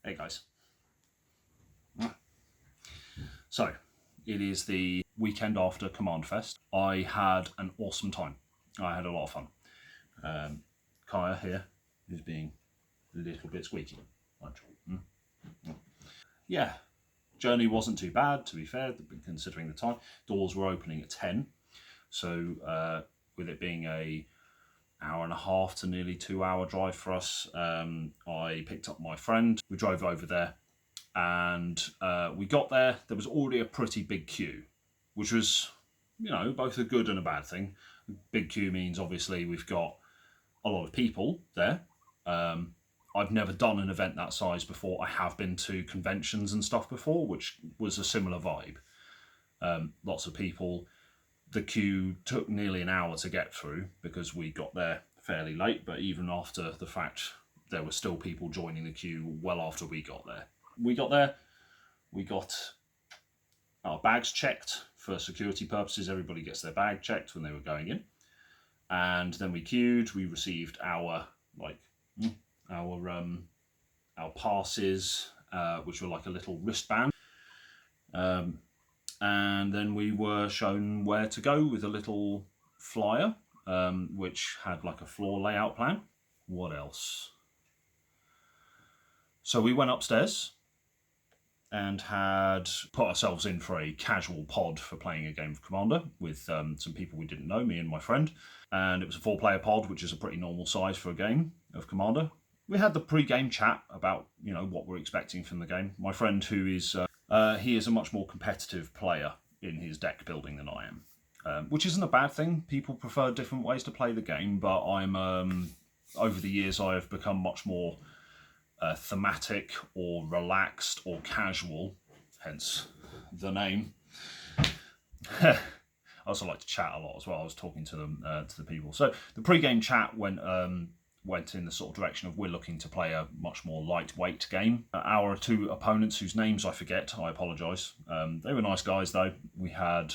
Hey guys. So, it is the weekend after Commandfest. I had an awesome time. I had a lot of fun. Kaya here is being a little bit squeaky. Yeah, journey wasn't too bad, to be fair, considering the time. Doors were opening at 10. So, with it being a hour and a half to nearly 2 hour drive for us, I picked up my friend. We drove over there. And we got there, there was already a pretty big queue, which was, both a good and a bad thing. Big queue means obviously we've got a lot of people there. I've never done an event that size before. I have been to conventions and stuff before, which was a similar vibe. Lots of people. The queue took nearly an hour to get through because we got there fairly late, but even after the fact, there were still people joining the queue well after we got there. We got there, we got our bags checked for security purposes. Everybody gets their bag checked when they were going in. And then we queued, we received our passes, which were like a little wristband. And then we were shown where to go with a little flyer, which had like a floor layout plan. What else? So we went upstairs and had put ourselves in for a casual pod for playing a game of Commander with some people we didn't know, me and my friend. And it was a 4-player pod, which is a pretty normal size for a game of Commander. We had the pre-game chat about, what we're expecting from the game. My friend, who is, he is a much more competitive player in his deck building than I am, which isn't a bad thing. People prefer different ways to play the game, but I'm, over the years, I have become much more thematic or relaxed or casual, hence the name. I also like to chat a lot as well. I was talking to them, to the people. So the pre-game chat went in the sort of direction of we're looking to play a much more lightweight game. Our two opponents, whose names I forget, I apologise. They were nice guys though. We had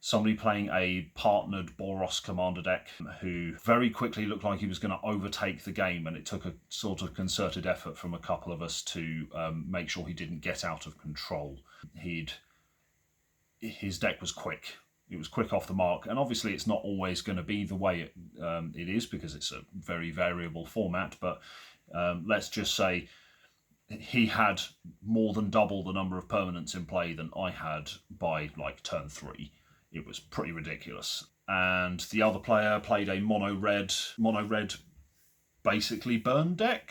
somebody playing a partnered Boros commander deck who very quickly looked like he was going to overtake the game, and it took a sort of concerted effort from a couple of us to make sure he didn't get out of control. His deck was quick. It was quick off the mark, and obviously it's not always going to be the way it is because it's a very variable format, but let's just say he had more than double the number of permanents in play than I had by like turn 3. It was pretty ridiculous. And the other player played a mono red basically burn deck,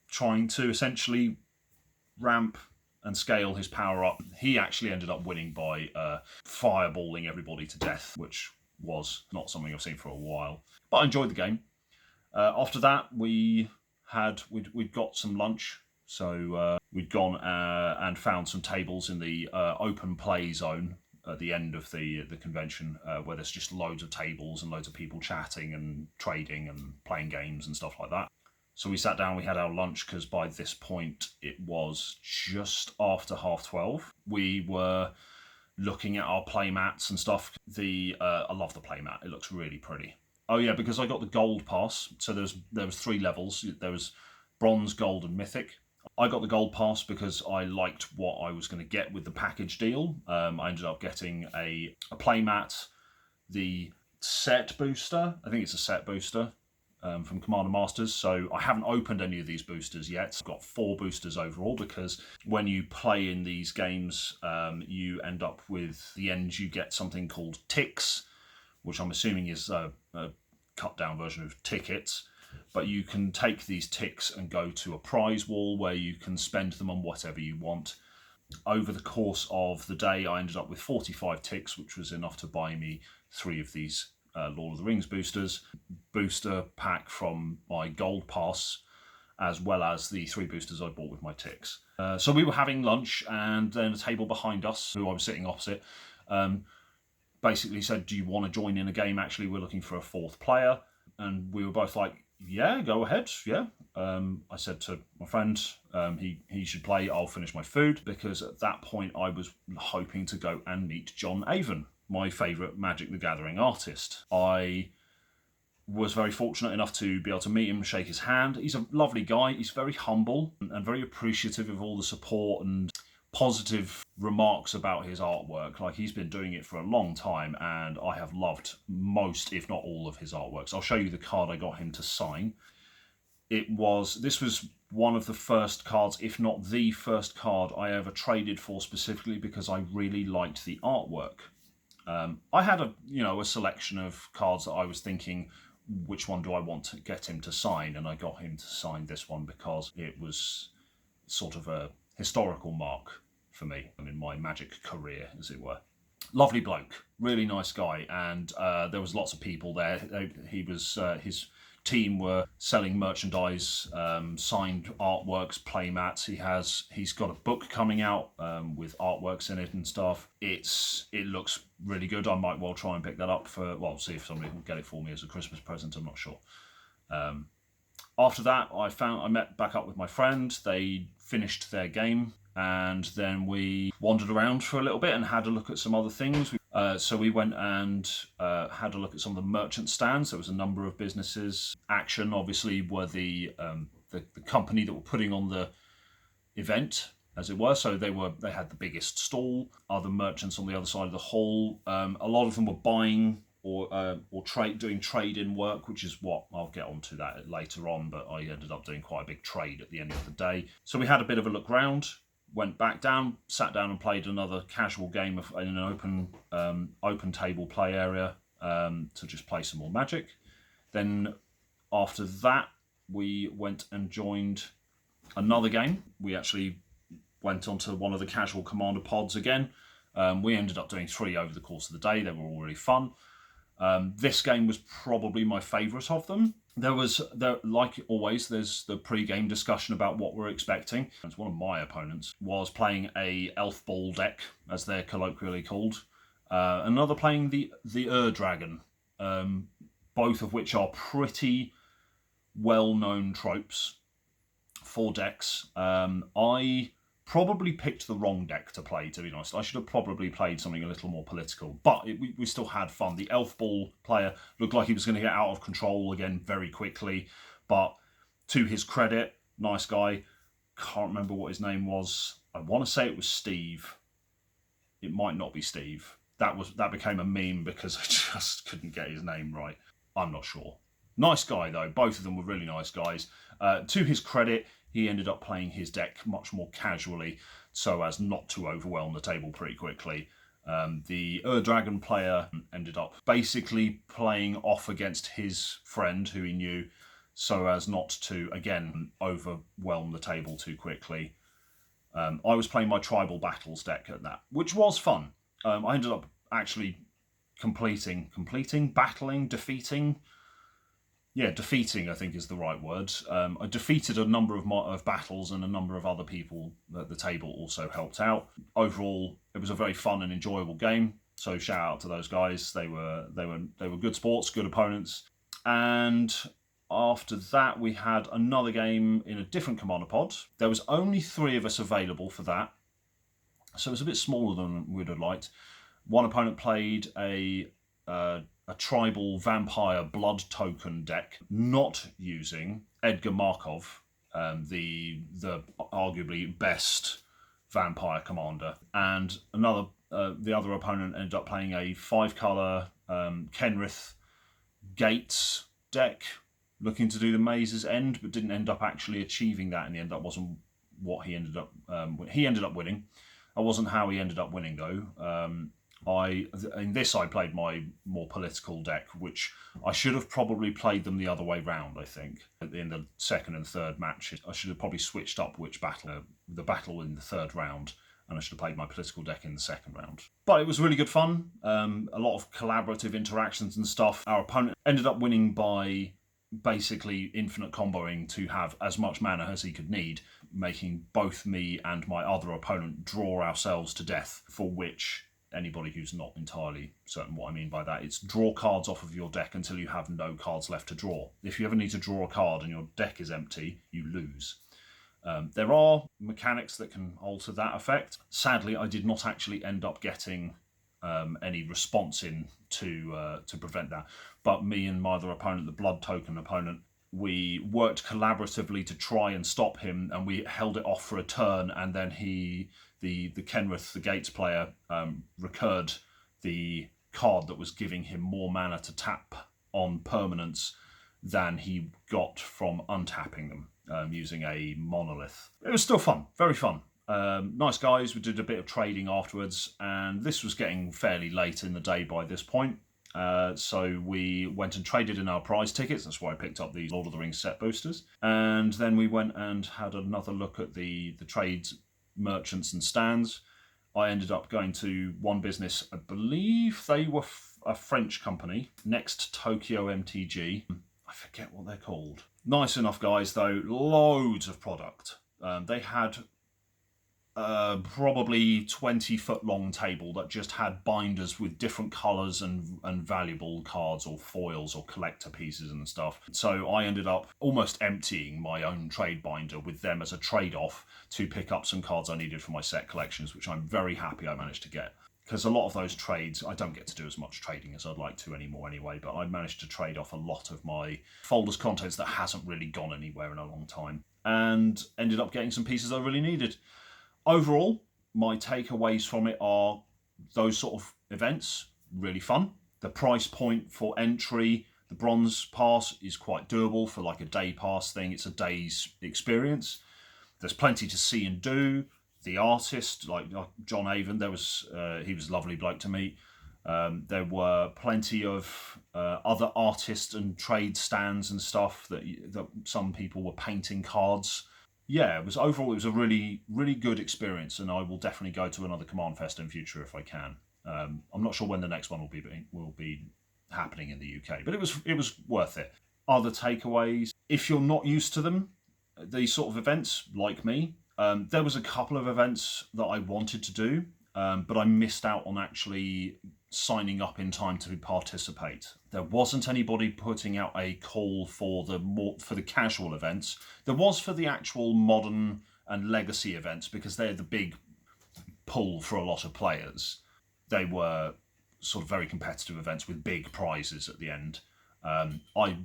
trying to essentially ramp and scale his power up. He actually ended up winning by fireballing everybody to death, which was not something I've seen for a while. But I enjoyed the game. After that, we'd got some lunch. So we'd gone and found some tables in the open play zone at the end of the convention, where there's just loads of tables and loads of people chatting and trading and playing games and stuff like that. So we sat down, we had our lunch, because by this point it was just after 12:30. We were looking at our play mats and stuff. I love the play mat, it looks really pretty. Oh yeah, because I got the gold pass, so there was 3 levels. There was bronze, gold and mythic. I got the gold pass because I liked what I was going to get with the package deal. I ended up getting a playmat, the set booster. I think it's a set booster from Commander Masters. So I haven't opened any of these boosters yet. I've got 4 boosters overall because when you play in these games, you end up with, the end you get something called ticks, which I'm assuming is a cut down version of tickets. But you can take these ticks and go to a prize wall where you can spend them on whatever you want. Over the course of the day, I ended up with 45 ticks, which was enough to buy me 3 of these Lord of the Rings boosters. Booster pack from my gold pass, as well as the 3 boosters I bought with my ticks. So we were having lunch, and then a table behind us, who I was sitting opposite, basically said, do you want to join in a game? Actually, we're looking for a 4th player. And we were both like, yeah, go ahead, yeah. I said to my friend, he should play, I'll finish my food, because at that point I was hoping to go and meet John Avon, my favourite Magic the Gathering artist. I was very fortunate enough to be able to meet him, shake his hand. He's a lovely guy. He's very humble and very appreciative of all the support and positive remarks about his artwork. Like, he's been doing it for a long time, and I have loved most, if not all, of his artworks. I'll show you the card I got him to sign. This was one of the first cards, if not the first card I ever traded for, specifically because I really liked the artwork. I had a selection of cards that I was thinking, which one do I want to get him to sign? And I got him to sign this one because it was sort of a historical mark for me in my Magic career, as it were. Lovely bloke, really nice guy, and there was lots of people there. His team were selling merchandise, signed artworks, playmats. He's got a book coming out with artworks in it and stuff. It looks really good. I might well try and pick that up see if somebody will get it for me as a Christmas present. I'm not sure. After that, I met back up with my friend. They finished their game, and then we wandered around for a little bit and had a look at some other things. So we went and had a look at some of the merchant stands. There was a number of businesses. Action, obviously, were the company that were putting on the event, as it were. So they had the biggest stall. Other merchants on the other side of the hall. A lot of them were buying or doing trade-in work, which is what I'll get onto that later on. But I ended up doing quite a big trade at the end of the day. So we had a bit of a look round. Went back down, sat down and played another casual game in an open table play area to just play some more Magic. Then after that, we went and joined another game. We actually went onto one of the casual Commander pods again. We ended up doing 3 over the course of the day. They were all really fun. This game was probably my favourite of them. Like always, there's the pre-game discussion about what we're expecting. One of my opponents was playing a Elf Ball deck, as they're colloquially called. Another playing the Dragon, both of which are pretty well-known tropes for decks. I probably picked the wrong deck to play, to be honest. I should have probably played something a little more political, but we still had fun. The Elf Ball player looked like he was going to get out of control again very quickly, but to his credit, nice guy. Can't remember what his name was. I want to say it was Steve. It might not be Steve. That became a meme because I just couldn't get his name right. I'm not sure. Nice guy, though. Both of them were really nice guys. To his credit, he ended up playing his deck much more casually so as not to overwhelm the table pretty quickly. The Dragon player ended up basically playing off against his friend who he knew so as not to, again, overwhelm the table too quickly. I was playing my Tribal Battles deck at that, which was fun. I ended up actually defeating, I think is the right word. I defeated a number of battles, and a number of other people at the table also helped out. Overall, it was a very fun and enjoyable game. So shout out to those guys. They were good sports, good opponents. And after that, we had another game in a different Commander pod. There was only 3 of us available for that, so it was a bit smaller than we'd have liked. One opponent played a tribal vampire blood token deck, not using Edgar Markov, the arguably best vampire commander, and the other opponent ended up playing a 5-colour Kenrith Gates deck, looking to do the Maze's End, but didn't end up actually achieving that in the end. That wasn't what he ended up. He ended up winning. That wasn't how he ended up winning, though. In this I played my more political deck, which I should have probably played them the other way round. I think in the second and third match, I should have probably switched up the battle in the third round, and I should have played my political deck in the second round. But it was really good fun. A lot of collaborative interactions and stuff. Our opponent ended up winning by basically infinite comboing to have as much mana as he could need, making both me and my other opponent draw ourselves to death, for which anybody who's not entirely certain what I mean by that, it's draw cards off of your deck until you have no cards left to draw. If you ever need to draw a card and your deck is empty, you lose. There are mechanics that can alter that effect. Sadly, I did not actually end up getting any response in to prevent that. But me and my other opponent, the blood token opponent, we worked collaboratively to try and stop him, and we held it off for a turn, and then the Kenrith, the Gates player, recurred the card that was giving him more mana to tap on permanents than he got from untapping them using a monolith. It was still fun, very fun. Nice guys. We did a bit of trading afterwards, and this was getting fairly late in the day by this point. So we went and traded in our prize tickets. That's why I picked up these Lord of the Rings set boosters. And then we went and had another look at the trades, merchants and stands. I ended up going to one business, I believe they were a French company, Next Tokyo MTG. I forget what they're called. Nice enough guys though, loads of product. They had probably 20-foot long table that just had binders with different colours and valuable cards or foils or collector pieces and stuff. So I ended up almost emptying my own trade binder with them as a trade-off to pick up some cards I needed for my set collections, which I'm very happy I managed to get. Because a lot of those trades, I don't get to do as much trading as I'd like to anymore anyway, but I managed to trade off a lot of my folders contents that hasn't really gone anywhere in a long time, and ended up getting some pieces I really needed. Overall, my takeaways from it are those sort of events, really fun. The price point for entry, the bronze pass, is quite doable for like a day pass thing. It's a day's experience. There's plenty to see and do. The artist, like John Avon, he was a lovely bloke to meet. There were plenty of other artists and trade stands and stuff that some people were painting cards. Yeah, overall it was a really, really good experience, and I will definitely go to another Commandfest in future if I can. I'm not sure when the next one will be happening in the UK, but it was worth it. Other takeaways: if you're not used to them, these sort of events, like me, there was a couple of events that I wanted to do, but I missed out on actually signing up in time to participate. There wasn't anybody putting out a call for the casual events. There was for the actual modern and legacy events, because they're the big pull for a lot of players. They were sort of very competitive events with big prizes at the end. I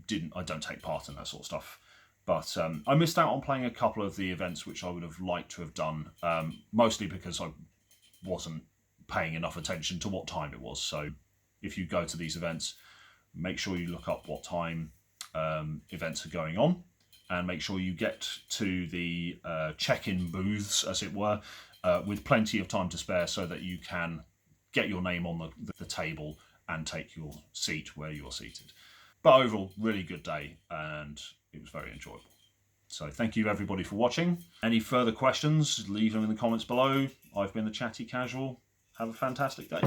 don't take part in that sort of stuff. But I missed out on playing a couple of the events which I would have liked to have done, mostly because I wasn't paying enough attention to what time it was. So if you go to these events, make sure you look up what time events are going on, and make sure you get to the check-in booths, as it were, with plenty of time to spare, so that you can get your name on the table and take your seat where you're seated. But overall, really good day, and it was very enjoyable. So thank you everybody for watching. Any further questions, leave them in the comments below. I've been the Chatty Casual. Have a fantastic day.